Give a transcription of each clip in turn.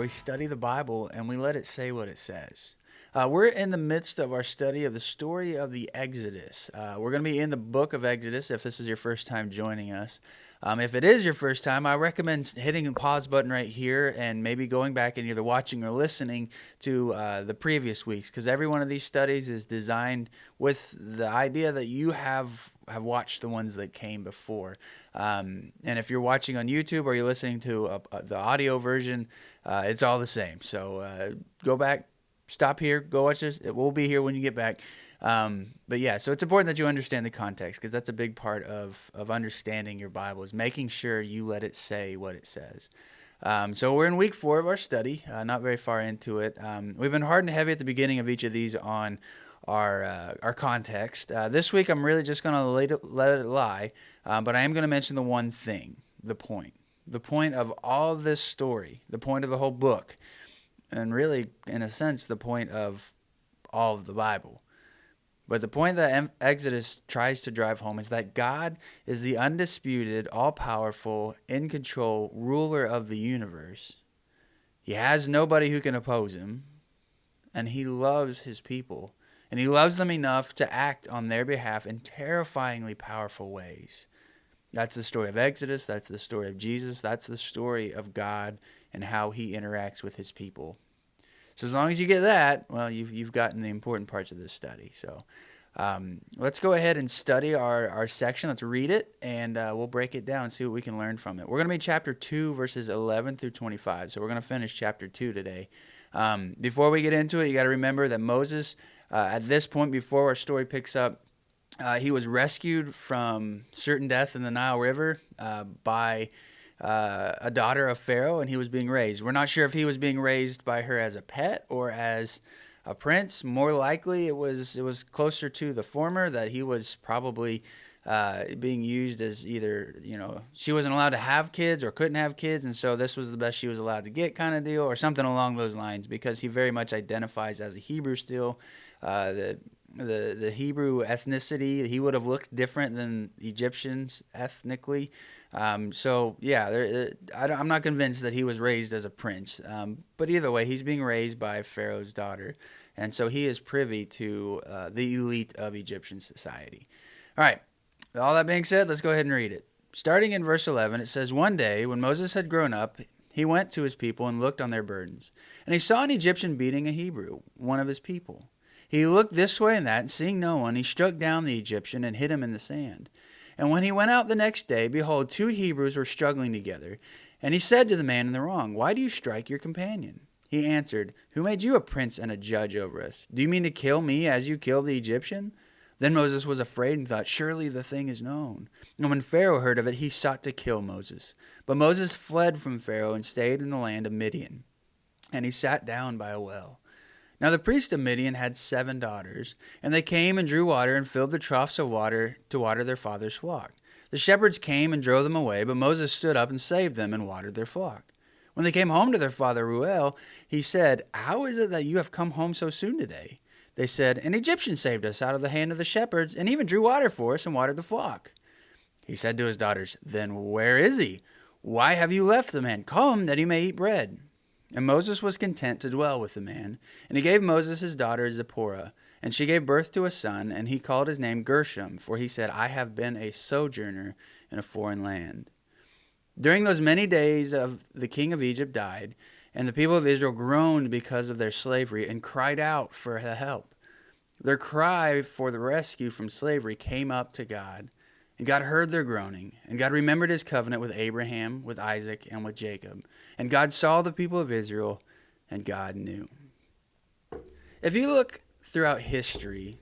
we study the Bible and we let it say what it says. We're in the midst of our study of the story of the Exodus. We're going to be in the book of Exodus if this is your first time joining us. If it is your first time, I recommend hitting the pause button right here and maybe going back and either watching or listening to the previous weeks, because every one of these studies is designed with the idea that you have watched the ones that came before. And if you're watching on YouTube or you're listening to the audio version, it's all the same. So go back, stop here, go watch this. It will be here when you get back. But yeah, so it's important that you understand the context, because that's a big part of understanding your Bible, is making sure you let it say what it says. So we're in week 4 of our study, not very far into it. We've been hard and heavy at the beginning of each of these on our context. This week I'm really just going to let it lie, but I am going to mention the one thing, the point. The point of all this story, the point of the whole book, and really, in a sense, the point of all of the Bible. But the point that Exodus tries to drive home is that God is the undisputed, all-powerful, in-control ruler of the universe. He has nobody who can oppose him, and he loves his people. And he loves them enough to act on their behalf in terrifyingly powerful ways. That's the story of Exodus. That's the story of Jesus. That's the story of God and how he interacts with his people. So as long as you get that, well, you've gotten the important parts of this study. So let's go ahead and study our section. Let's read it, and we'll break it down and see what we can learn from it. We're going to be chapter 2, verses 11 through 25. So we're going to finish chapter 2 today. Before we get into it, you got to remember that Moses, at this point, before our story picks up, he was rescued from certain death in the Nile River by a daughter of Pharaoh, and he was being raised. We're not sure if he was being raised by her as a pet or as a prince. More likely, it was closer to the former, that he was probably being used as either, she wasn't allowed to have kids or couldn't have kids, and so this was the best she was allowed to get kind of deal, or something along those lines, because he very much identifies as a Hebrew still. The Hebrew ethnicity, he would have looked different than Egyptians ethnically. So yeah, I'm not convinced that he was raised as a prince. But either way, he's being raised by Pharaoh's daughter, and so he is privy to the elite of Egyptian society. All right, all that being said, let's go ahead and read it. Starting in verse 11, it says, "One day, when Moses had grown up, he went to his people and looked on their burdens. And he saw an Egyptian beating a Hebrew, one of his people. He looked this way and that, and seeing no one, he struck down the Egyptian and hid him in the sand. And when he went out the next day, behold, 2 Hebrews were struggling together. And he said to the man in the wrong, 'Why do you strike your companion?' He answered, 'Who made you a prince and a judge over us? Do you mean to kill me as you killed the Egyptian?' Then Moses was afraid and thought, 'Surely the thing is known.' And when Pharaoh heard of it, he sought to kill Moses. But Moses fled from Pharaoh and stayed in the land of Midian. And he sat down by a well. Now the priest of Midian had 7 daughters, and they came and drew water and filled the troughs of water to water their father's flock. The shepherds came and drove them away, but Moses stood up and saved them and watered their flock. When they came home to their father Reuel, he said, 'How is it that you have come home so soon today?' They said, 'An Egyptian saved us out of the hand of the shepherds, and even drew water for us and watered the flock.' He said to his daughters, 'Then where is he? Why have you left the man? Come, that he may eat bread.' And Moses was content to dwell with the man. And he gave Moses his daughter Zipporah, and she gave birth to a son, and he called his name Gershom, for he said, 'I have been a sojourner in a foreign land.' During those many days the king of Egypt died, and the people of Israel groaned because of their slavery and cried out for help. Their cry for the rescue from slavery came up to God, and God heard their groaning, and God remembered his covenant with Abraham, with Isaac, and with Jacob. And God saw the people of Israel, and God knew." If you look throughout history,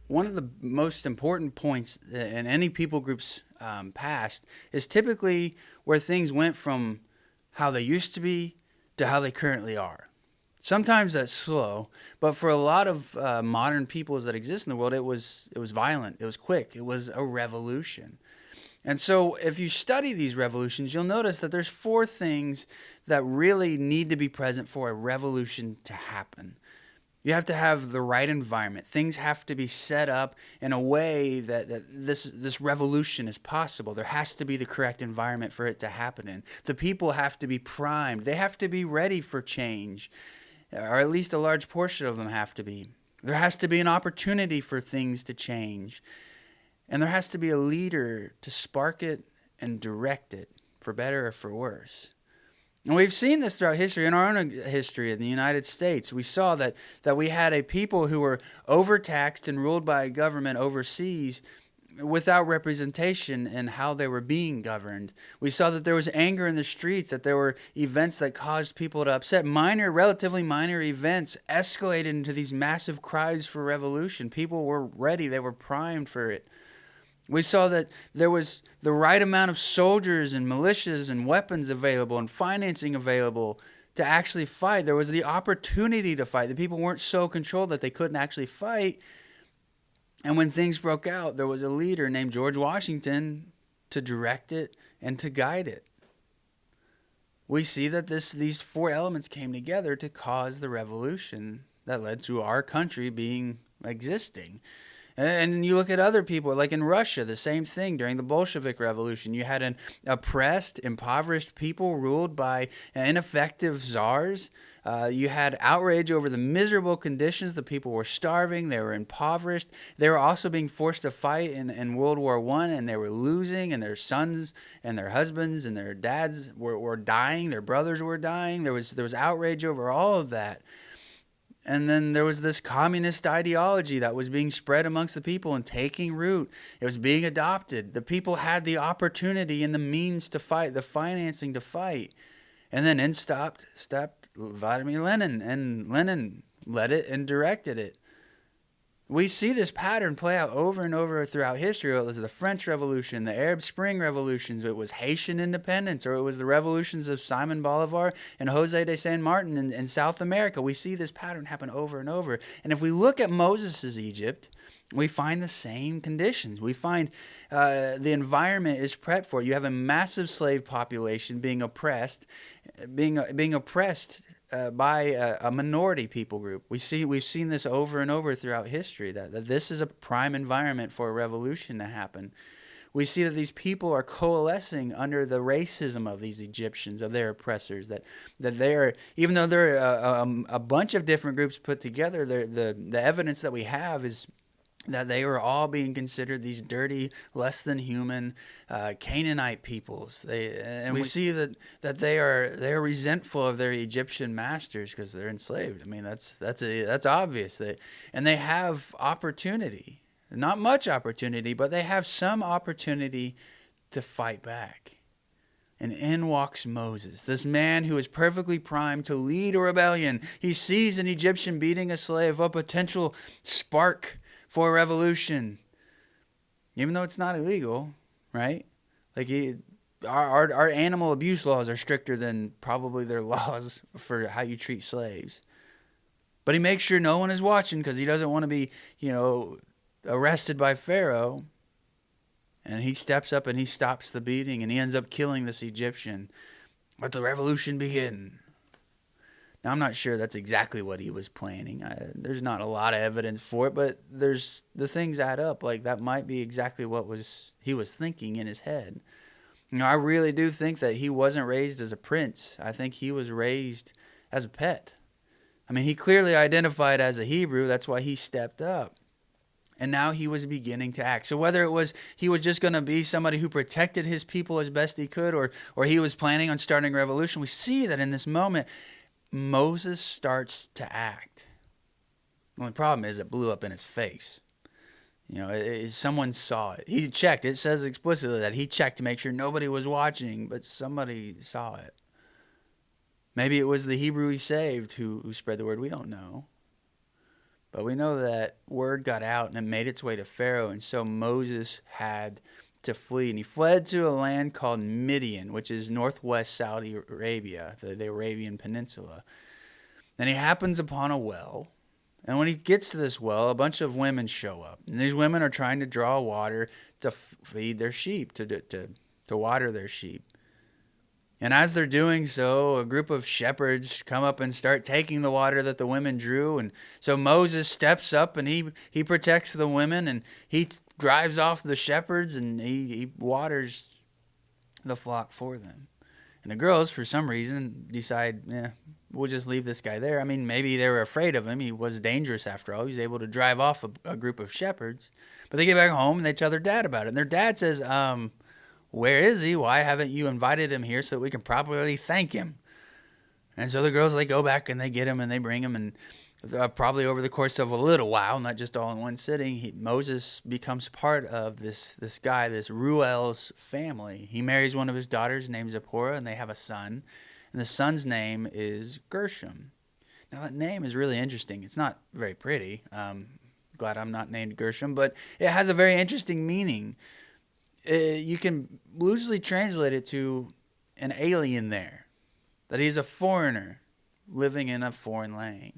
one of the most important points in any people group's past is typically where things went from how they used to be to how they currently are. Sometimes that's slow, but for a lot of modern peoples that exist in the world, it was violent, it was quick, it was a revolution. And so if you study these revolutions, you'll notice that there's 4 things that really need to be present for a revolution to happen. You have to have the right environment. Things have to be set up in a way that this revolution is possible. There has to be the correct environment for it to happen in. The people have to be primed. They have to be ready for change, or at least a large portion of them have to be. There has to be an opportunity for things to change. And there has to be a leader to spark it and direct it, for better or for worse. And we've seen this throughout history. In our own history in the United States, we saw that we had a people who were overtaxed and ruled by a government overseas without representation in how they were being governed. We saw that there was anger in the streets, that there were events that caused people to upset. Relatively minor events escalated into these massive cries for revolution. People were ready. They were primed for it. We saw that there was the right amount of soldiers and militias and weapons available and financing available to actually fight. There was the opportunity to fight. The people weren't so controlled that they couldn't actually fight. And when things broke out, there was a leader named George Washington to direct it and to guide it. We see that these four elements came together to cause the revolution that led to our country existing. And you look at other people, like in Russia, the same thing during the Bolshevik Revolution. You had an oppressed, impoverished people ruled by ineffective czars. You had outrage over the miserable conditions. The people were starving. They were impoverished. They were also being forced to fight in World War I, and they were losing, and their sons and their husbands and their dads were dying. Their brothers were dying. There was outrage over all of that. And then there was this communist ideology that was being spread amongst the people and taking root. It was being adopted. The people had the opportunity and the means to fight, the financing to fight. And then in stepped Vladimir Lenin, and Lenin led it and directed it. We see this pattern play out over and over throughout history. It was the French Revolution, the Arab Spring revolutions, it was Haitian independence, or it was the revolutions of Simon Bolivar and Jose de San Martin in South America. We see this pattern happen over and over. And if we look at Moses' Egypt, we find the same conditions. We find the environment is prepped for it. You have a massive slave population being oppressed by a minority people group. We've seen this over and over throughout history, that this is a prime environment for a revolution to happen. We see that these people are coalescing under the racism of these Egyptians, of their oppressors, that they are, even though they're a bunch of different groups put together, the evidence that we have is that they were all being considered these dirty, less than human Canaanite peoples. We see that they are resentful of their Egyptian masters because they're enslaved. I mean, that's obvious. They have opportunity, not much opportunity, but they have some opportunity to fight back. And in walks Moses, this man who is perfectly primed to lead a rebellion. He sees an Egyptian beating a slave, a potential spark for a revolution, even though it's not illegal, right? Like our animal abuse laws are stricter than probably their laws for how you treat slaves. But he makes sure no one is watching because he doesn't want to be, arrested by Pharaoh. And he steps up and he stops the beating and he ends up killing this Egyptian. Let the revolution begin. Now, I'm not sure that's exactly what he was planning. There's not a lot of evidence for it, but the things add up. Like, that might be exactly what he was thinking in his head. I really do think that he wasn't raised as a prince. I think he was raised as a pet. I mean, he clearly identified as a Hebrew. That's why he stepped up. And now he was beginning to act. So whether it was he was just going to be somebody who protected his people as best he could, or he was planning on starting a revolution, we see that in this moment, Moses starts to act. The only problem is it blew up in his face. Someone saw it. He checked. It says explicitly that he checked to make sure nobody was watching, but somebody saw it. Maybe it was the Hebrew he saved who spread the word. We don't know. But we know that word got out and it made its way to Pharaoh, and so Moses had to flee. And he fled to a land called Midian, which is northwest Saudi Arabia, the Arabian Peninsula. And he happens upon a well. And when he gets to this well, a bunch of women show up. And these women are trying to draw water to feed their sheep, to water their sheep. And as they're doing so, a group of shepherds come up and start taking the water that the women drew. And so Moses steps up and he protects the women, and he drives off the shepherds, and he waters the flock for them. And the girls, for some reason, decide, we'll just leave this guy there. I mean, maybe they were afraid of him. He was dangerous after all. He was able to drive off a group of shepherds. But they get back home and they tell their dad about it. And their dad says, where is he? Why haven't you invited him here so that we can properly thank him? And so the girls, they go back and they get him and they bring him. And probably over the course of a little while, not just all in one sitting, Moses becomes part of this guy, this Ruel's family. He marries one of his daughters named Zipporah, and they have a son. And the son's name is Gershom. Now, that name is really interesting. It's not very pretty. Glad I'm not named Gershom, but it has a very interesting meaning. You can loosely translate it to an alien there, that he's a foreigner living in a foreign land.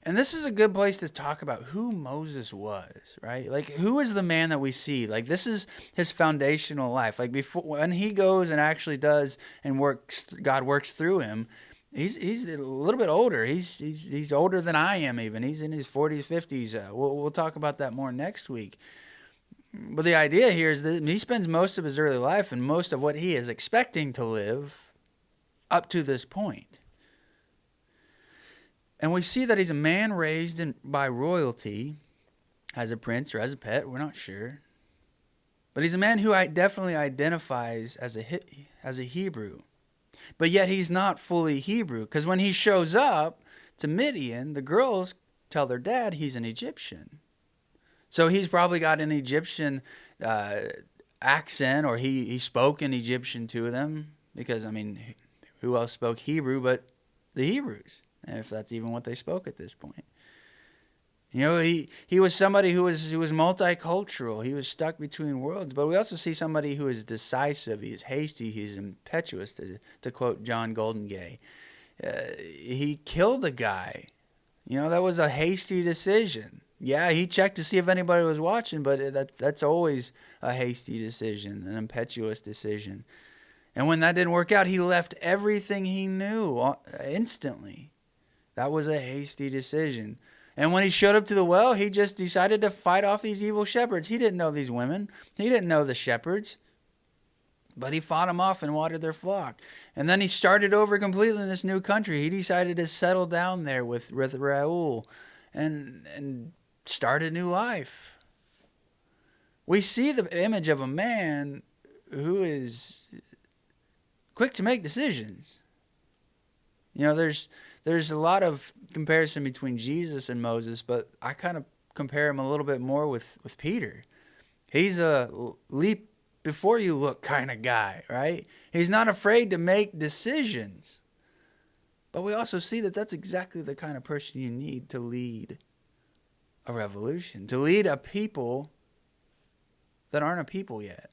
And this is a good place to talk about who Moses was, right? Like, who is the man that we see? Like, this is his foundational life. Like, before, when he goes and actually does and works, God works through him, he's a little bit older. He's older than I am even. He's in his 40s, 50s. We'll talk about that more next week. But the idea here is that he spends most of his early life and most of what he is expecting to live up to this point. And we see that he's a man raised by royalty, as a prince or as a pet, we're not sure. But he's a man who definitely identifies as a Hebrew. But yet he's not fully Hebrew, because when he shows up to Midian, the girls tell their dad he's an Egyptian. So he's probably got an Egyptian accent, or he spoke in Egyptian to them, because, I mean, who else spoke Hebrew but the Hebrews? If that's even what they spoke at this point. You know, he was somebody who was multicultural. He was stuck between worlds. But we also see somebody who is decisive. He is hasty. He's impetuous, to quote John Goldengay. He killed a guy. You know, that was a hasty decision. Yeah, he checked to see if anybody was watching, but that's always a hasty decision, an impetuous decision. And when that didn't work out, he left everything he knew instantly. That was a hasty decision. And when he showed up to the well, he just decided to fight off these evil shepherds. He didn't know these women. He didn't know the shepherds. But he fought them off and watered their flock. And then he started over completely in this new country. He decided to settle down there with Reuel and start a new life. We see the image of a man who is quick to make decisions. You know, there's a lot of comparison between Jesus and Moses, but I kind of compare him a little bit more with Peter. He's a leap before you look kind of guy, right? He's not afraid to make decisions. But we also see that that's exactly the kind of person you need to lead a revolution, to lead a people that aren't a people yet.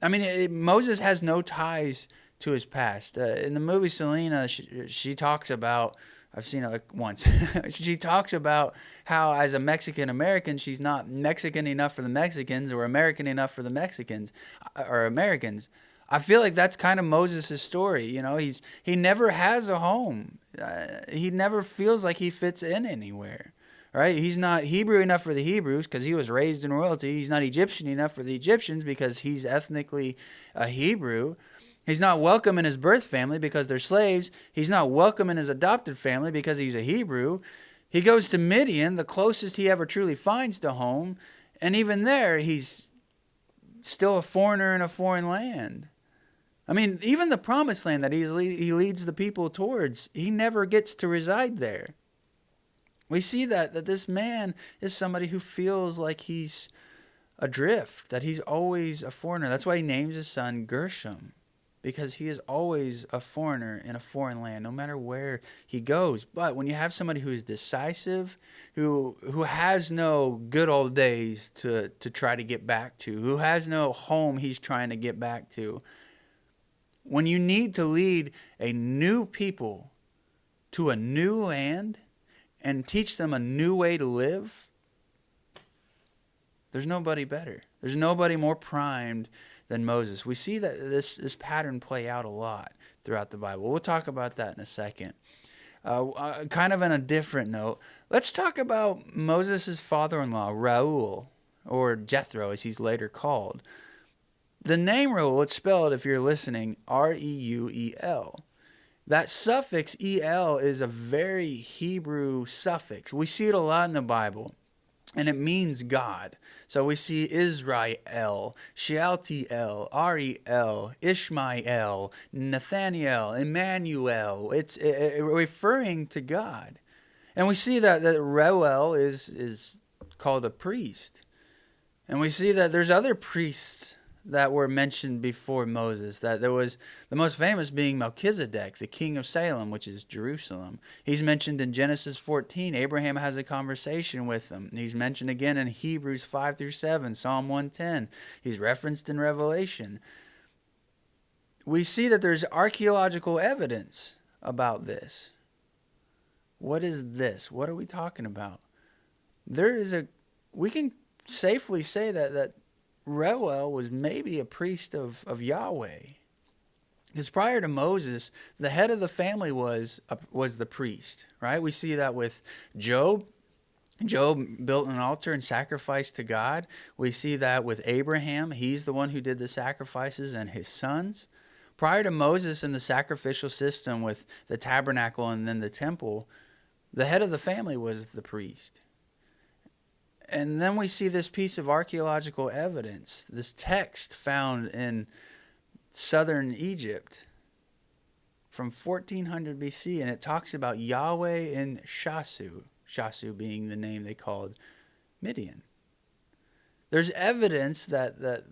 I mean, Moses has no ties to his past. In the movie Selena, she talks about, I've seen it like once, she talks about how as a Mexican American, she's not Mexican enough for the Mexicans or American enough for the Mexicans or Americans. I feel like that's kind of Moses' story. You know, he never has a home. He never feels like he fits in anywhere. Right? He's not Hebrew enough for the Hebrews because he was raised in royalty. He's not Egyptian enough for the Egyptians because he's ethnically a Hebrew. He's not welcome in his birth family because they're slaves. He's not welcome in his adopted family because he's a Hebrew. He goes to Midian, the closest he ever truly finds to home. And even there, he's still a foreigner in a foreign land. I mean, even the promised land that he leads the people towards, he never gets to reside there. We see that this man is somebody who feels like he's adrift, that he's always a foreigner. That's why he names his son Gershom, because he is always a foreigner in a foreign land, no matter where he goes. But when you have somebody who is decisive, who has no good old days to try to get back to, who has no home he's trying to get back to, when you need to lead a new people to a new land and teach them a new way to live, there's nobody better. There's nobody more primed than Moses. We see that this pattern play out a lot throughout the Bible. We'll talk about that in a second. Kind of on a different note, let's talk about Moses' father-in-law, Reuel, or Jethro, as he's later called. The name Reuel, it's spelled, if you're listening, Reuel. That suffix el is a very Hebrew suffix. We see it a lot in the Bible, and it means God. So we see Israel, Shealtiel, Ariel, Ishmael, Nathaniel, Emmanuel. It's referring to God. And we see that Reuel is called a priest. And we see that there's other priests that were mentioned before Moses, that there was the most famous being Melchizedek, the king of Salem, which is Jerusalem. He's mentioned in Genesis 14. Abraham has a conversation with him. He's mentioned again in Hebrews 5 through 7, Psalm 110. He's referenced in Revelation. We see that there's archaeological evidence about this. What is this? What are we talking about? We can safely say that Reuel was maybe a priest of Yahweh. Because prior to Moses, the head of the family was the priest, right? We see that with Job. Job built an altar and sacrificed to God. We see that with Abraham. He's the one who did the sacrifices, and his sons. Prior to Moses and the sacrificial system with the tabernacle and then the temple, the head of the family was the priest. And then we see this piece of archaeological evidence, this text found in southern Egypt from 1400 BC, and it talks about Yahweh in Shasu, Shasu being the name they called Midian. There's evidence that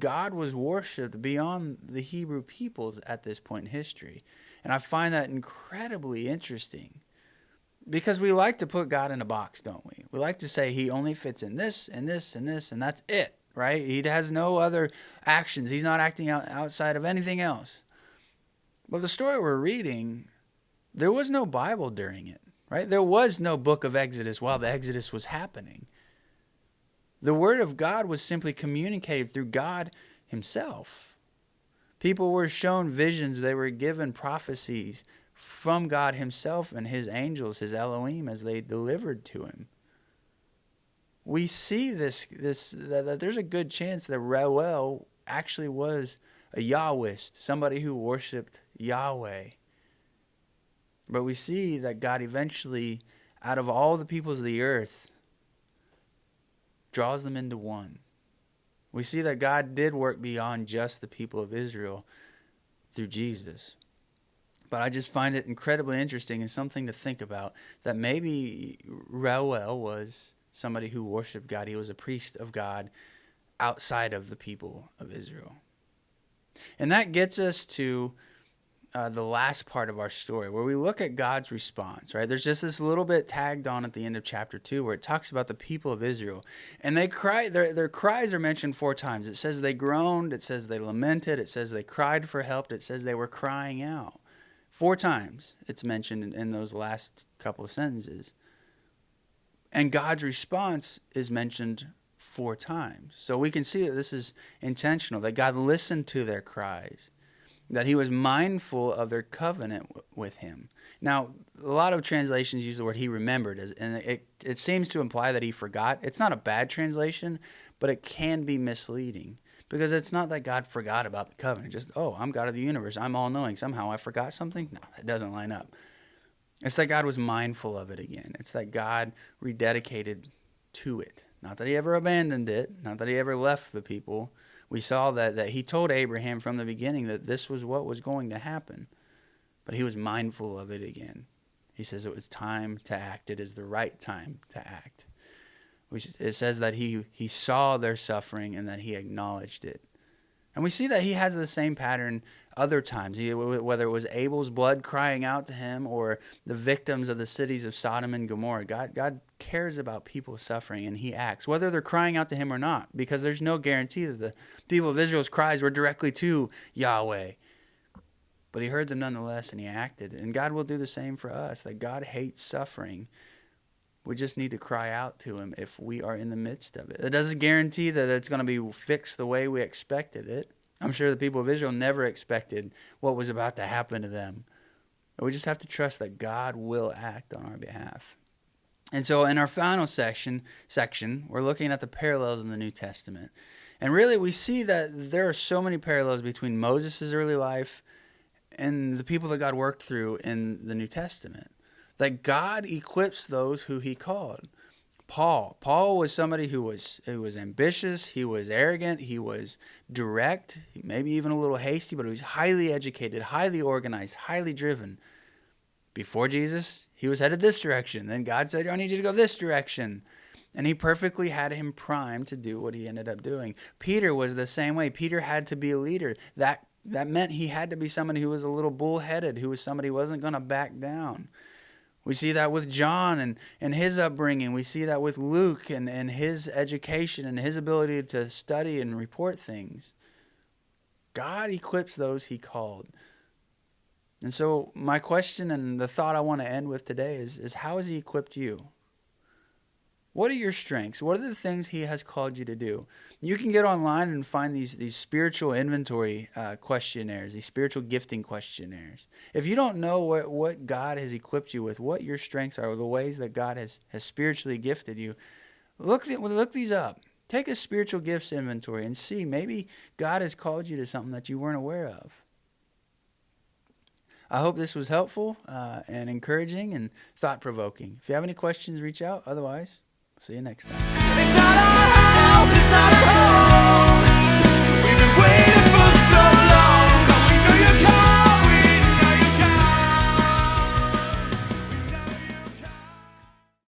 God was worshipped beyond the Hebrew peoples at this point in history. And I find that incredibly interesting. Because we like to put God in a box, don't we? We like to say he only fits in this and this and this, and that's it, right? He has no other actions. He's not acting outside of anything else. But the story we're reading, there was no Bible during it, right? There was no book of Exodus while the Exodus was happening. The word of God was simply communicated through God himself. People were shown visions. They were given prophecies from God himself and his angels, his Elohim, as they delivered to him. We see that there's a good chance that Reuel actually was a Yahwist, somebody who worshipped Yahweh. But we see that God eventually, out of all the peoples of the earth, draws them into one. We see that God did work beyond just the people of Israel through Jesus. But I just find it incredibly interesting and something to think about, that maybe Reuel was somebody who worshiped God. He was a priest of God outside of the people of Israel. And that gets us to the last part of our story, where we look at God's response, right? There's just this little bit tagged on at the end of chapter 2 where it talks about the people of Israel. And they cry, their cries are mentioned 4 times. It says they groaned, it says they lamented, it says they cried for help, it says they were crying out. 4 times it's mentioned in those last couple of sentences. And God's response is mentioned 4 times. So we can see that this is intentional, that God listened to their cries, that he was mindful of their covenant with him. Now, a lot of translations use the word he remembered, and it seems to imply that he forgot. It's not a bad translation, but it can be misleading. Because it's not that God forgot about the covenant. Just, I'm God of the universe. I'm all-knowing. Somehow I forgot something? No, that doesn't line up. It's that God was mindful of it again. It's that God rededicated to it. Not that he ever abandoned it. Not that he ever left the people. We saw that he told Abraham from the beginning that this was what was going to happen. But he was mindful of it again. He says it was time to act. It is the right time to act. It says that he saw their suffering and that he acknowledged it. And we see that he has the same pattern other times, whether it was Abel's blood crying out to him or the victims of the cities of Sodom and Gomorrah. God cares about people suffering, and he acts, whether they're crying out to him or not, because there's no guarantee that the people of Israel's cries were directly to Yahweh. But he heard them nonetheless, and he acted. And God will do the same for us, that God hates suffering. We just need to cry out to him if we are in the midst of it. It doesn't guarantee that it's going to be fixed the way we expected it. I'm sure the people of Israel never expected what was about to happen to them. But we just have to trust that God will act on our behalf. And so in our final section, we're looking at the parallels in the New Testament. And really we see that there are so many parallels between Moses' early life and the people that God worked through in the New Testament. That God equips those who he called. Paul was somebody who was ambitious, he was arrogant, he was direct, maybe even a little hasty, but he was highly educated, highly organized, highly driven. Before Jesus, he was headed this direction. Then God said, I need you to go this direction. And he perfectly had him primed to do what he ended up doing. Peter was the same way. Peter had to be a leader. That meant he had to be somebody who was a little bullheaded, who was somebody who wasn't going to back down. We see that with John and his upbringing. We see that with Luke and his education and his ability to study and report things. God equips those he called. And so my question and the thought I want to end with today is how has he equipped you? What are your strengths? What are the things he has called you to do? You can get online and find these spiritual inventory questionnaires, these spiritual gifting questionnaires. If you don't know what God has equipped you with, what your strengths are, the ways that God has spiritually gifted you, look these up. Take a spiritual gifts inventory and see maybe God has called you to something that you weren't aware of. I hope this was helpful and encouraging and thought-provoking. If you have any questions, reach out. Otherwise, see you next time.